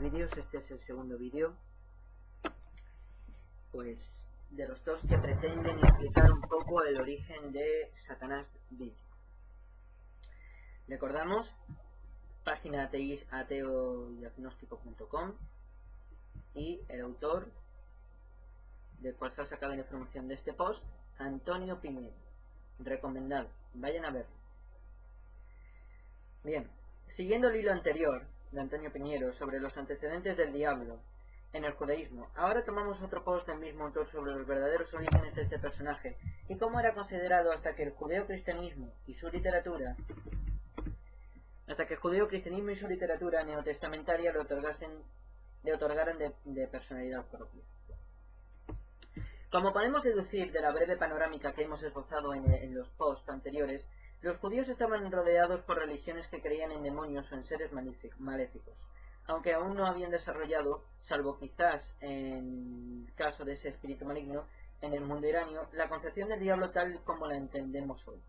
vídeos. Este es el segundo vídeo, pues, de los dos que pretenden explicar un poco el origen de Satanás bíblico. Recordamos, página ateodiagnóstico.com, y el autor del cual se ha sacado la información de este post, Antonio Piñero. Recomendado, vayan a verlo. Bien, siguiendo el hilo anterior de Antonio Piñero sobre los antecedentes del diablo en el judaísmo, ahora tomamos otro post del mismo autor sobre los verdaderos orígenes de este personaje y cómo era considerado hasta que el judeocristianismo y su literatura neotestamentaria le otorgaran de personalidad propia. Como podemos deducir de la breve panorámica que hemos esbozado en los posts anteriores, los judíos estaban rodeados por religiones que creían en demonios o en seres maléficos, aunque aún no habían desarrollado, salvo quizás en el caso de ese espíritu maligno, en el mundo iranio, la concepción del diablo tal como la entendemos hoy.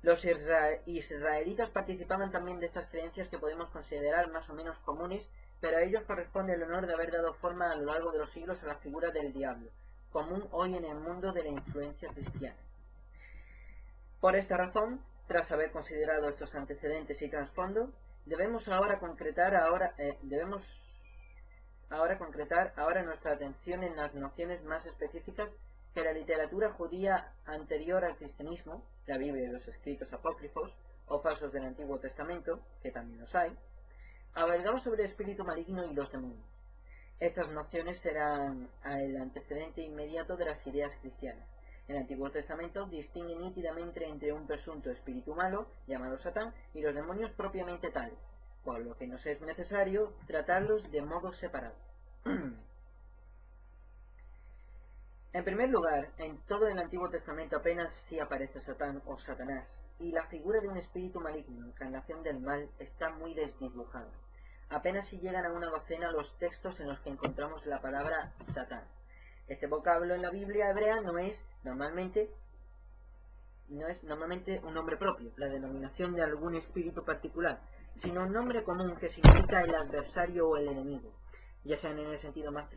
Los israelitas participaban también de estas creencias que podemos considerar más o menos comunes, pero a ellos corresponde el honor de haber dado forma a lo largo de los siglos a la figura del diablo, común hoy en el mundo de la influencia cristiana. Por esta razón, tras haber considerado estos antecedentes y trasfondo, debemos ahora concretar nuestra atención en las nociones más específicas que la literatura judía anterior al cristianismo, la Biblia y los escritos apócrifos o falsos del Antiguo Testamento, que también los hay, albergaba sobre el espíritu maligno y los demonios. Estas nociones serán el antecedente inmediato de las ideas cristianas. El Antiguo Testamento distingue nítidamente entre un presunto espíritu malo, llamado Satán, y los demonios propiamente tales, por lo que nos es necesario tratarlos de modo separado. En primer lugar, en todo el Antiguo Testamento apenas sí aparece Satán o Satanás, y la figura de un espíritu maligno, encarnación del mal, está muy desdibujada. Apenas si llegan a una docena los textos en los que encontramos la palabra Satán. Este vocablo en la Biblia hebrea no es normalmente un nombre propio, la denominación de algún espíritu particular, sino un nombre común que significa el adversario o el enemigo, ya sean en el sentido más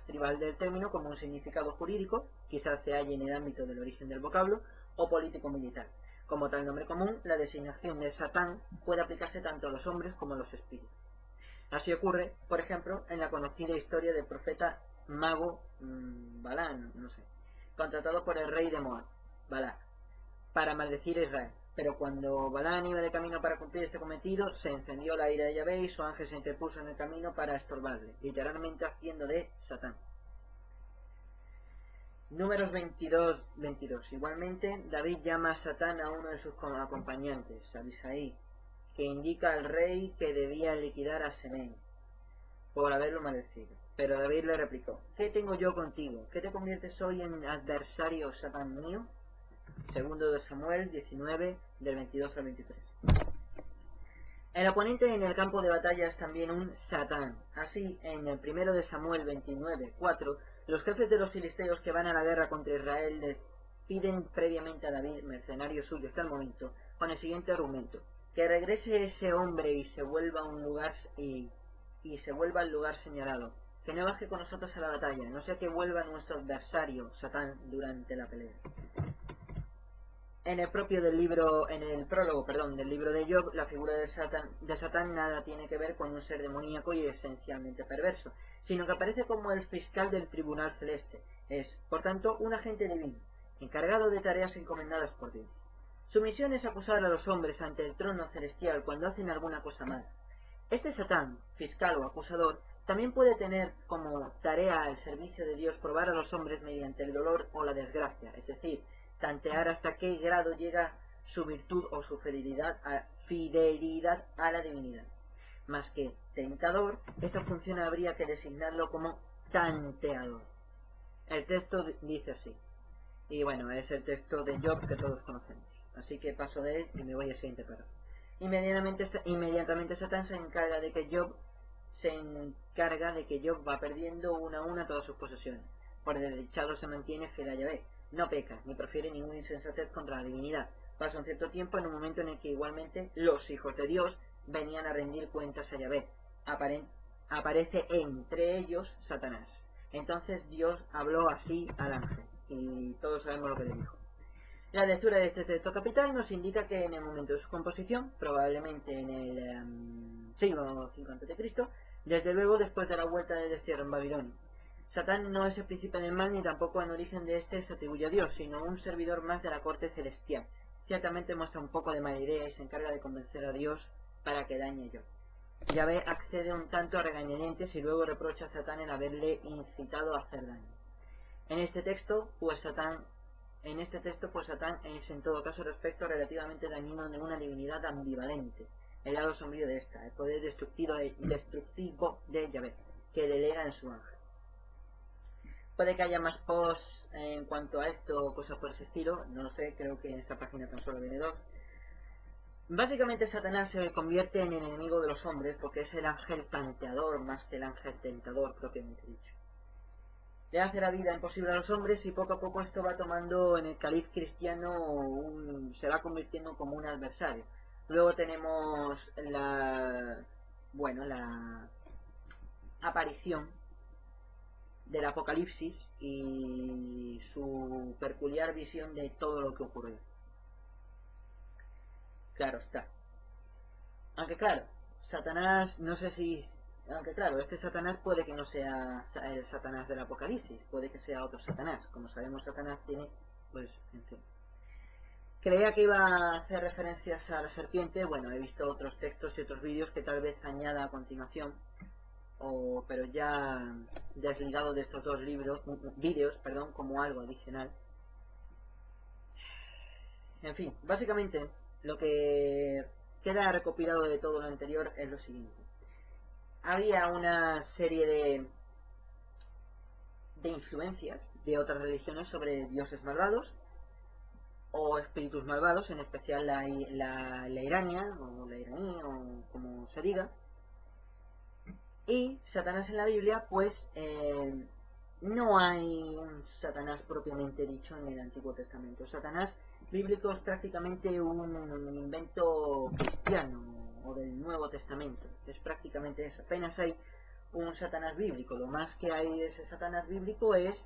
tribal del término, como un significado jurídico, quizás se halle en el ámbito del origen del vocablo, o político-militar. Como tal nombre común, la designación de Satán puede aplicarse tanto a los hombres como a los espíritus. Así ocurre, por ejemplo, en la conocida historia del profeta mago Balaam, contratado por el rey de Moab, Balac, para maldecir a Israel. Pero cuando Balaam iba de camino para cumplir este cometido, se encendió la ira de Yahvé y su ángel se interpuso en el camino para estorbarle, literalmente haciendo de Satán. Números 22. Igualmente, David llama a Satán a uno de sus acompañantes, Abisaí, que indica al rey que debía liquidar a Semén por haberlo maldecido. Pero David le replicó: ¿qué tengo yo contigo? ¿Qué te conviertes hoy en adversario, Satán mío? Segundo de Samuel 19, del 22 al 23. El oponente en el campo de batalla es también un Satán. Así, en el primero de Samuel 29, 4, los jefes de los filisteos que van a la guerra contra Israel le piden previamente a David, mercenario suyo hasta el momento, con el siguiente argumento: que regrese ese hombre y se vuelva a un lugar se vuelva al lugar señalado, que no baje con nosotros a la batalla, no sea que vuelva nuestro adversario, Satán, durante la pelea. En el prólogo del libro de Job, la figura de Satán nada tiene que ver con un ser demoníaco y esencialmente perverso, sino que aparece como el fiscal del tribunal celeste. Es, por tanto, un agente divino, encargado de tareas encomendadas por Dios. Su misión es acusar a los hombres ante el trono celestial cuando hacen alguna cosa mala. Este Satán, fiscal o acusador, también puede tener como tarea al servicio de Dios probar a los hombres mediante el dolor o la desgracia, es decir, tantear hasta qué grado llega su virtud o su fidelidad a la divinidad. Más que tentador, esta función habría que designarlo como tanteador. El texto dice así, y bueno, es el texto de Job que todos conocemos, así que paso de él y me voy al siguiente párrafo. Inmediatamente Satán se encarga de que Job va perdiendo una a una todas sus posesiones. Por desdichado se mantiene fiel a Yahvé, no peca, ni profiere ninguna insensatez contra la divinidad. Pasa un cierto tiempo en un momento en el que igualmente los hijos de Dios venían a rendir cuentas a Yahvé, aparece entre ellos Satanás. Entonces Dios habló así al ángel, y todos sabemos lo que le dijo. La lectura de este texto capital nos indica que en el momento de su composición, probablemente en el siglo V a.C., desde luego después de la vuelta del destierro en Babilonia, Satán no es el príncipe del mal ni tampoco en origen de este se atribuye a Dios, sino un servidor más de la corte celestial. Ciertamente muestra un poco de mala idea y se encarga de convencer a Dios para que dañe yo. Yahvé accede un tanto a regañadientes y luego reprocha a Satán en haberle incitado a hacer daño. En este texto, pues Satán es en todo caso respecto relativamente dañino de una divinidad ambivalente, el lado sombrío de esta, el poder destructivo de Yahvé, que delega en su ángel. Puede que haya más posts en cuanto a esto o cosas por ese estilo, no lo sé, creo que en esta página tan solo viene 2. Básicamente Satanás se convierte en el enemigo de los hombres porque es el ángel tanteador más que el ángel tentador propiamente dicho. Le hace la vida imposible a los hombres y poco a poco esto va tomando en el caliz cristiano, se va convirtiendo como un adversario. Luego tenemos la aparición del Apocalipsis y su peculiar visión de todo lo que ocurrió. Claro está. Aunque claro, Satanás, no sé si... Aunque claro, este Satanás puede que no sea el Satanás del Apocalipsis, puede que sea otro Satanás. Como sabemos, Satanás tiene, pues, en fin. Creía que iba a hacer referencias a la serpiente. Bueno, he visto otros textos y otros vídeos que tal vez añada a continuación, pero ya desligado de estos dos vídeos, como algo adicional. En fin, básicamente lo que queda recopilado de todo lo anterior es lo siguiente. Había una serie de influencias de otras religiones sobre dioses malvados o espíritus malvados, en especial la irania o la iraní o como se diga. Y Satanás en la Biblia, pues no hay un Satanás propiamente dicho en el Antiguo Testamento. Satanás bíblico es prácticamente un invento cristiano o del Nuevo Testamento. Es prácticamente eso. Apenas hay un Satanás bíblico. Lo más que hay de ese Satanás bíblico es,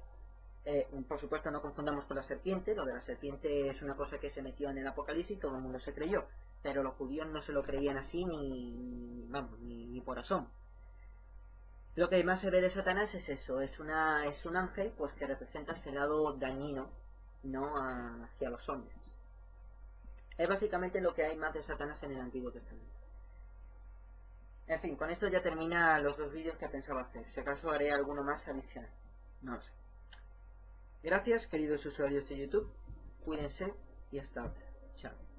por supuesto no confundamos con la serpiente. Lo de la serpiente es una cosa que se metió en el Apocalipsis y todo el mundo se creyó. Pero los judíos no se lo creían así ni por asomo. Lo que más se ve de Satanás es eso, es un ángel pues que representa ese lado dañino, ¿no? Hacia los hombres. Es básicamente lo que hay más de Satanás en el Antiguo Testamento. En fin, con esto ya termina los dos vídeos que pensaba hacer. Si acaso haré alguno más adicional. No lo sé. Gracias, queridos usuarios de YouTube. Cuídense y hasta otra. Chao.